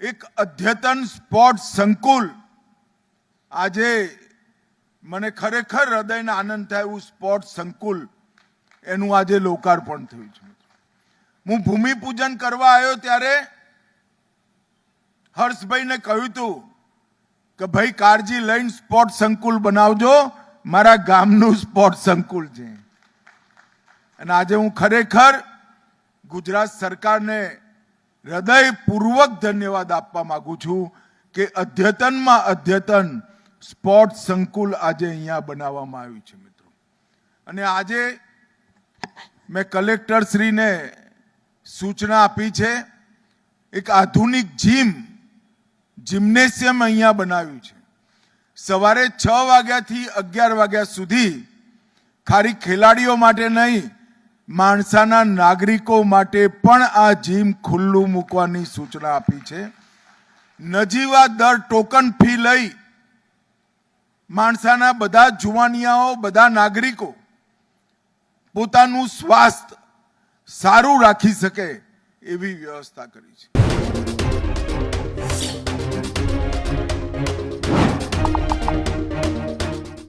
એક અદ્યતન સ્પોર્ટ સંકુલ આજે મને ખરેખર હૃદયને આનંદ થાય એવું સ્પોર્ટ સંકુલ એનું આજે લોકાર્પણ થયું છે. હું ભૂમિપૂજન કરવા આવ્યો ત્યારે હર્ષભાઈને કહ્યું હતું કે ભાઈ કાળજી લઈને સ્પોર્ટ સંકુલ બનાવજો, મારા ગામનું સ્પોર્ટ સંકુલ છે. અને આજે હું ખરેખર ગુજરાત સરકારને હૃદયપૂર્વક ધન્યવાદ આપવા માંગુ છું કે અદ્યતનમાં અદ્યતન સ્પોર્ટ સંકુલ આજે અહીંયા બનાવવામાં આવ્યું છે મિત્રો. અને આજે મેં કલેક્ટરશ્રીને સૂચના આપી છે, એક આધુનિક જિમ્નેશિયમ અહીંયા બનાવ્યું છે. સવારે 6 વાગ્યાથી 11 વાગ્યા સુધી ખાલી ખેલાડીઓ માટે નહીં, માણસાના નાગરિકો માટે પણ આ જીમ ખુલ્લું મૂકવાની સૂચના આપી છે. નજીવા દર ટોકન ફી લઈ માણસાના બધા જુવાનિયાઓ, બધા નાગરિકો પોતાનું સ્વાસ્થ્ય સારું રાખી શકે એવી વ્યવસ્થા કરી છે.